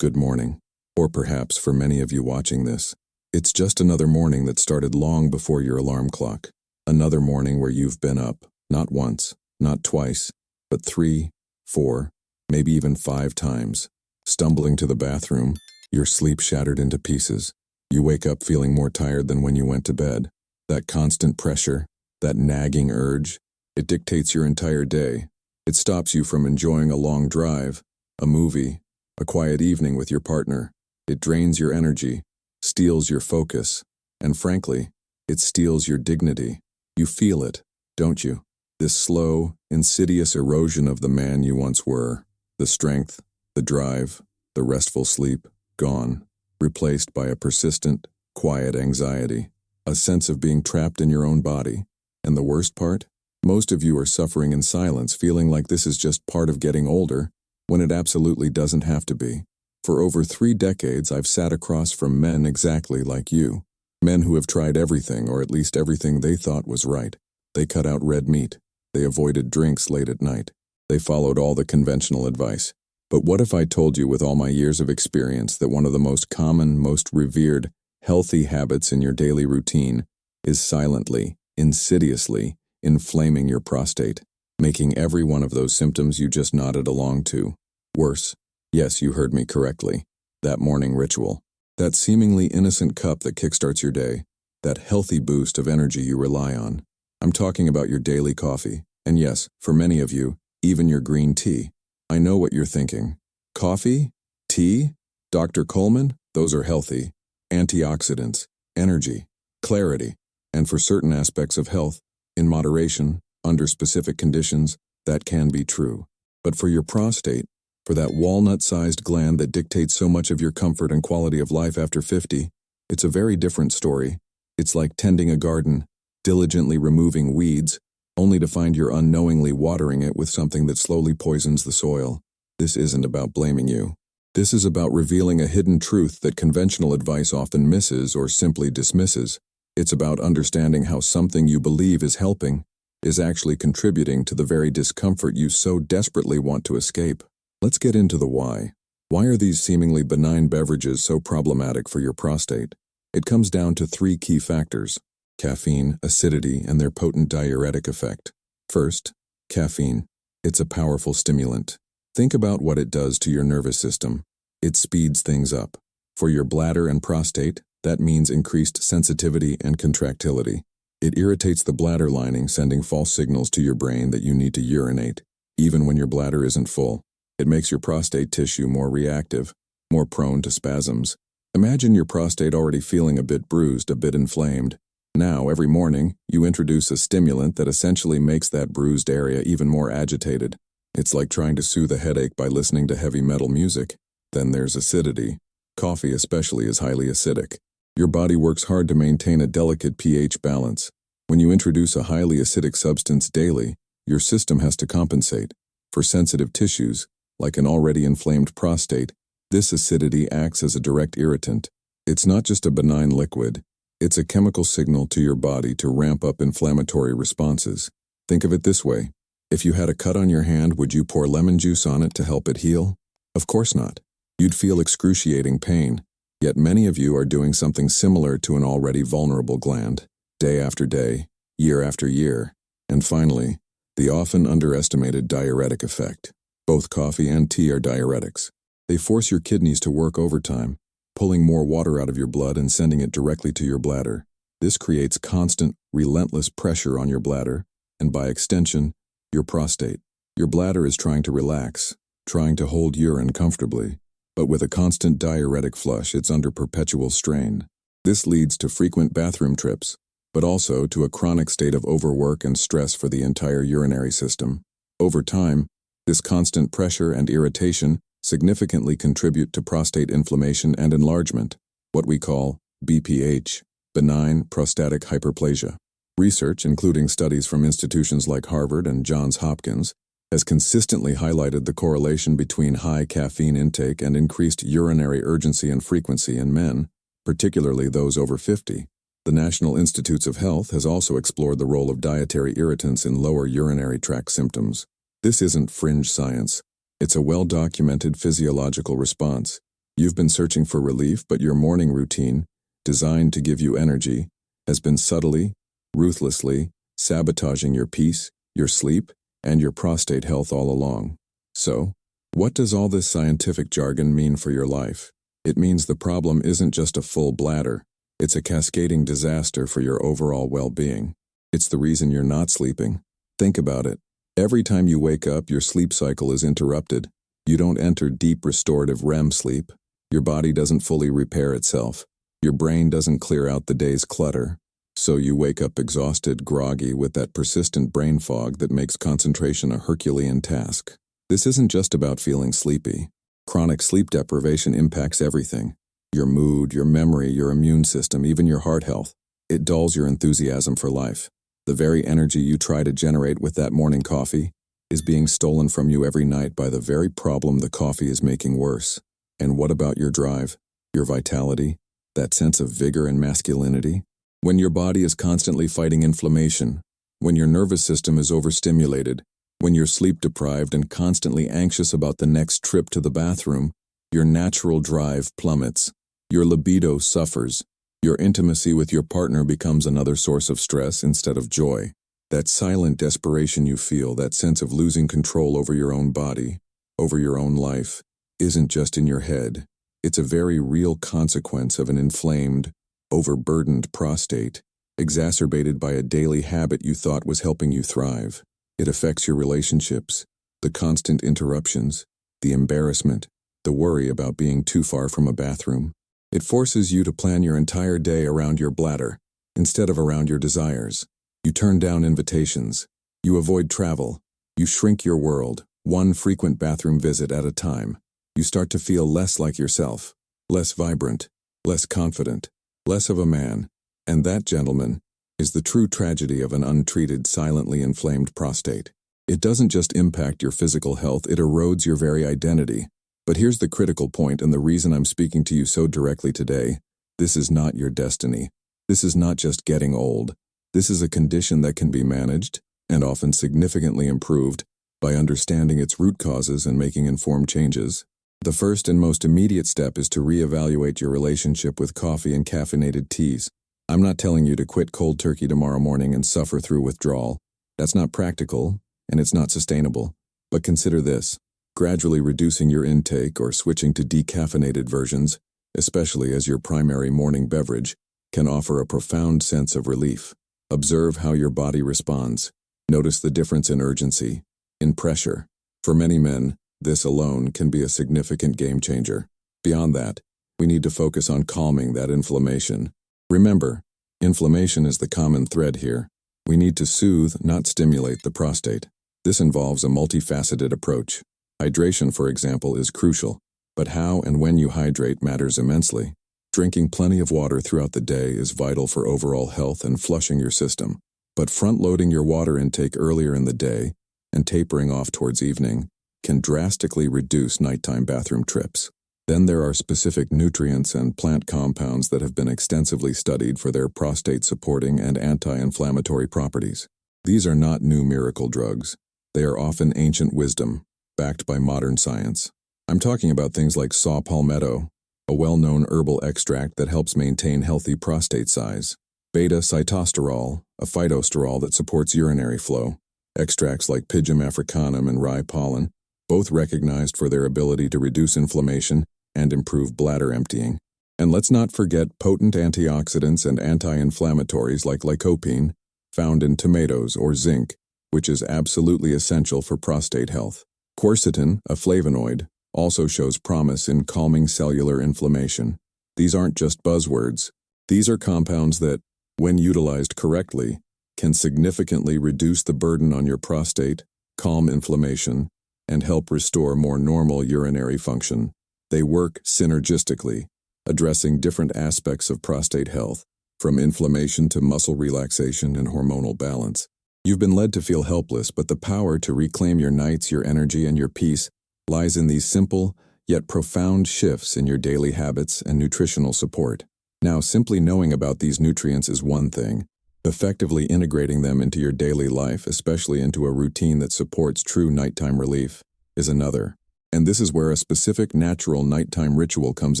good morning. Or perhaps, for many of you watching this, it's just another morning that started long before your alarm clock. Another morning where you've been up, not once, not twice, but 3, 4, maybe even 5 times. Stumbling to the bathroom, your sleep shattered into pieces. You wake up feeling more tired than when you went to bed. That constant pressure, that nagging urge, it dictates your entire day. It stops you from enjoying a long drive, a movie, a quiet evening with your partner. It drains your energy, steals your focus, and frankly, it steals your dignity. You feel it, don't you? This slow, insidious erosion of the man you once were. The strength, the drive, the restful sleep, gone, replaced by a persistent, quiet anxiety, a sense of being trapped in your own body. And the worst part? Most of you are suffering in silence, feeling like this is just part of getting older, when it absolutely doesn't have to be. For over 3 decades, I've sat across from men exactly like you. Men who have tried everything, or at least everything they thought was right. They cut out red meat. They avoided drinks late at night. They followed all the conventional advice. But what if I told you with all my years of experience that one of the most common, most revered, healthy habits in your daily routine is silently, insidiously, inflaming your prostate, making every one of those symptoms you just nodded along to worse? Yes, you heard me correctly. That morning ritual. That seemingly innocent cup that kickstarts your day. That healthy boost of energy you rely on. I'm talking about your daily coffee. And yes, for many of you, even your green tea. I know what you're thinking. Coffee? Tea? Dr. Coleman? Those are healthy. Antioxidants, energy, clarity, and for certain aspects of health, in moderation, under specific conditions, that can be true. But for your prostate, for that walnut-sized gland that dictates so much of your comfort and quality of life after 50, it's a very different story. It's like tending a garden, diligently removing weeds, only to find you're unknowingly watering it with something that slowly poisons the soil. This isn't about blaming you. This is about revealing a hidden truth that conventional advice often misses or simply dismisses. It's about understanding how something you believe is helping is actually contributing to the very discomfort you so desperately want to escape. Let's get into the why. Why are these seemingly benign beverages so problematic for your prostate? It comes down to 3 key factors: caffeine, acidity, and their potent diuretic effect. First, caffeine. It's a powerful stimulant. Think about what it does to your nervous system. It speeds things up. For your bladder and prostate, that means increased sensitivity and contractility. It irritates the bladder lining, sending false signals to your brain that you need to urinate, even when your bladder isn't full. It makes your prostate tissue more reactive, more prone to spasms. Imagine your prostate already feeling a bit bruised, a bit inflamed. Now, every morning, you introduce a stimulant that essentially makes that bruised area even more agitated. It's like trying to soothe a headache by listening to heavy metal music. Then there's acidity. Coffee especially is highly acidic. Your body works hard to maintain a delicate pH balance. When you introduce a highly acidic substance daily, your system has to compensate. For sensitive tissues, like an already inflamed prostate, this acidity acts as a direct irritant. It's not just a benign liquid. It's a chemical signal to your body to ramp up inflammatory responses. Think of it this way. If you had a cut on your hand, would you pour lemon juice on it to help it heal? Of course not. You'd feel excruciating pain. Yet many of you are doing something similar to an already vulnerable gland, day after day, year after year. And finally, the often underestimated diuretic effect. Both coffee and tea are diuretics. They force your kidneys to work overtime, pulling more water out of your blood and sending it directly to your bladder. This creates constant, relentless pressure on your bladder, and by extension, your prostate. Your bladder is trying to relax, trying to hold urine comfortably. But with a constant diuretic flush, it's under perpetual strain. This leads to frequent bathroom trips, but also to a chronic state of overwork and stress for the entire urinary system. Over time, this constant pressure and irritation significantly contribute to prostate inflammation and enlargement, what we call BPH, benign prostatic hyperplasia. Research, including studies from institutions like Harvard and Johns Hopkins, has consistently highlighted the correlation between high caffeine intake and increased urinary urgency and frequency in men, particularly those over 50. The National Institutes of Health has also explored the role of dietary irritants in lower urinary tract symptoms. This isn't fringe science. It's a well-documented physiological response. You've been searching for relief, but your morning routine, designed to give you energy, has been subtly, ruthlessly, sabotaging your peace, your sleep, and your prostate health all along. So, what does all this scientific jargon mean for your life? It means the problem isn't just a full bladder. It's a cascading disaster for your overall well-being. It's the reason you're not sleeping. Think about it. Every time you wake up, your sleep cycle is interrupted. You don't enter deep restorative REM sleep. Your body doesn't fully repair itself. Your brain doesn't clear out the day's clutter. So you wake up exhausted, groggy, with that persistent brain fog that makes concentration a Herculean task. This isn't just about feeling sleepy. Chronic sleep deprivation impacts everything. Your mood, your memory, your immune system, even your heart health. It dulls your enthusiasm for life. The very energy you try to generate with that morning coffee is being stolen from you every night by the very problem the coffee is making worse. And what about your drive, your vitality, that sense of vigor and masculinity? When your body is constantly fighting inflammation, when your nervous system is overstimulated, when you're sleep deprived and constantly anxious about the next trip to the bathroom, your natural drive plummets. Your libido suffers. Your intimacy with your partner becomes another source of stress instead of joy. That silent desperation you feel, that sense of losing control over your own body, over your own life, isn't just in your head. It's a very real consequence of an inflamed, overburdened prostate, exacerbated by a daily habit you thought was helping you thrive. It affects your relationships, the constant interruptions, the embarrassment, the worry about being too far from a bathroom. It forces you to plan your entire day around your bladder, instead of around your desires. You turn down invitations. You avoid travel. You shrink your world, one frequent bathroom visit at a time. You start to feel less like yourself, less vibrant, less confident, less of a man. And that, gentlemen, is the true tragedy of an untreated, silently inflamed prostate. It doesn't just impact your physical health, it erodes your very identity. But here's the critical point, and the reason I'm speaking to you so directly today. This is not your destiny. This is not just getting old. This is a condition that can be managed, and often significantly improved, by understanding its root causes and making informed changes. The first and most immediate step is to reevaluate your relationship with coffee and caffeinated teas. I'm not telling you to quit cold turkey tomorrow morning and suffer through withdrawal. That's not practical, and it's not sustainable. But consider this. Gradually reducing your intake or switching to decaffeinated versions, especially as your primary morning beverage, can offer a profound sense of relief. Observe how your body responds. Notice the difference in urgency, in pressure. For many men, this alone can be a significant game changer. Beyond that, we need to focus on calming that inflammation. Remember, inflammation is the common thread here. We need to soothe, not stimulate the prostate. This involves a multifaceted approach. Hydration, for example, is crucial, but how and when you hydrate matters immensely. Drinking plenty of water throughout the day is vital for overall health and flushing your system. But front-loading your water intake earlier in the day and tapering off towards evening can drastically reduce nighttime bathroom trips. Then there are specific nutrients and plant compounds that have been extensively studied for their prostate-supporting and anti-inflammatory properties. These are not new miracle drugs. They are often ancient wisdom, backed by modern science. I'm talking about things like saw palmetto, a well-known herbal extract that helps maintain healthy prostate size; beta-sitosterol, a phytosterol that supports urinary flow; extracts like Pygium africanum and rye pollen, both recognized for their ability to reduce inflammation and improve bladder emptying. And let's not forget potent antioxidants and anti-inflammatories like lycopene, found in tomatoes, or zinc, which is absolutely essential for prostate health. Quercetin, a flavonoid, also shows promise in calming cellular inflammation. These aren't just buzzwords. These are compounds that, when utilized correctly, can significantly reduce the burden on your prostate, calm inflammation, and help restore more normal urinary function. They work synergistically, addressing different aspects of prostate health, from inflammation to muscle relaxation and hormonal balance. You've been led to feel helpless, but the power to reclaim your nights, your energy, and your peace lies in these simple, yet profound shifts in your daily habits and nutritional support. Now, simply knowing about these nutrients is one thing. Effectively integrating them into your daily life, especially into a routine that supports true nighttime relief, is another. And this is where a specific natural nighttime ritual comes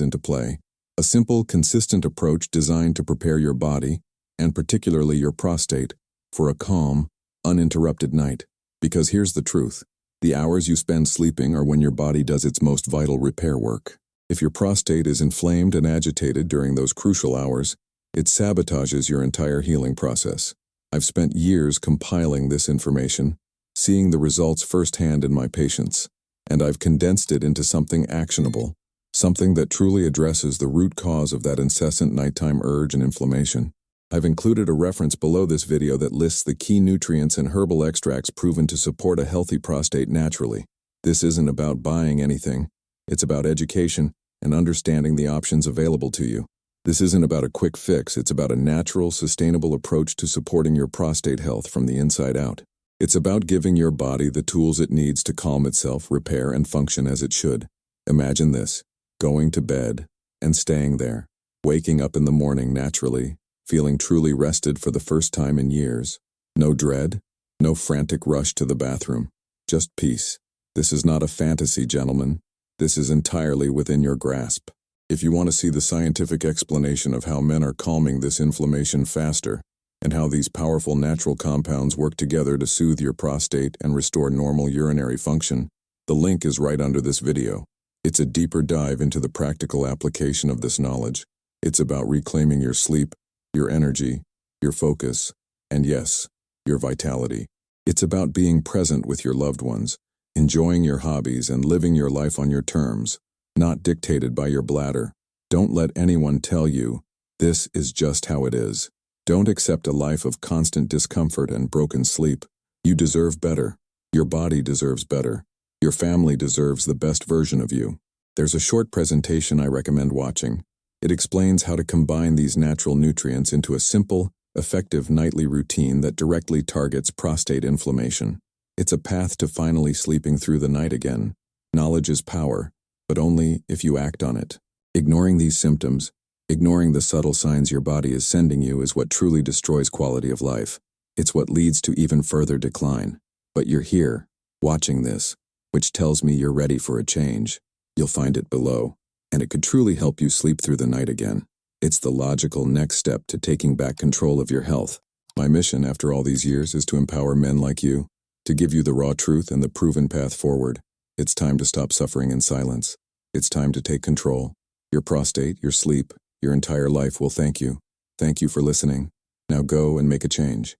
into play. A simple, consistent approach designed to prepare your body, and particularly your prostate, for a calm, uninterrupted night. Because here's the truth. The hours you spend sleeping are when your body does its most vital repair work. If your prostate is inflamed and agitated during those crucial hours, it sabotages your entire healing process. I've spent years compiling this information, seeing the results firsthand in my patients, and I've condensed it into something actionable, something that truly addresses the root cause of that incessant nighttime urge and inflammation. I've included a reference below this video that lists the key nutrients and herbal extracts proven to support a healthy prostate naturally. This isn't about buying anything. It's about education and understanding the options available to you. This isn't about a quick fix. It's about a natural, sustainable approach to supporting your prostate health from the inside out. It's about giving your body the tools it needs to calm itself, repair, and function as it should. Imagine this: going to bed and staying there, waking up in the morning naturally, feeling truly rested for the first time in years. No dread, no frantic rush to the bathroom, just peace. This is not a fantasy, gentlemen. This is entirely within your grasp. If you want to see the scientific explanation of how men are calming this inflammation faster, and how these powerful natural compounds work together to soothe your prostate and restore normal urinary function, the link is right under this video. It's a deeper dive into the practical application of this knowledge. It's about reclaiming your sleep, your energy, your focus, and yes, your vitality. It's about being present with your loved ones, enjoying your hobbies and living your life on your terms, not dictated by your bladder. Don't let anyone tell you, this is just how it is. Don't accept a life of constant discomfort and broken sleep. You deserve better. Your body deserves better. Your family deserves the best version of you. There's a short presentation I recommend watching. It explains how to combine these natural nutrients into a simple, effective nightly routine that directly targets prostate inflammation. It's a path to finally sleeping through the night again. Knowledge is power, but only if you act on it. Ignoring these symptoms, ignoring the subtle signs your body is sending you, is what truly destroys quality of life. It's what leads to even further decline. But you're here, watching this, which tells me you're ready for a change. You'll find it below, and it could truly help you sleep through the night again. It's the logical next step to taking back control of your health. My mission after all these years is to empower men like you, to give you the raw truth and the proven path forward. It's time to stop suffering in silence. It's time to take control. Your prostate, your sleep, your entire life will thank you. Thank you for listening. Now go and make a change.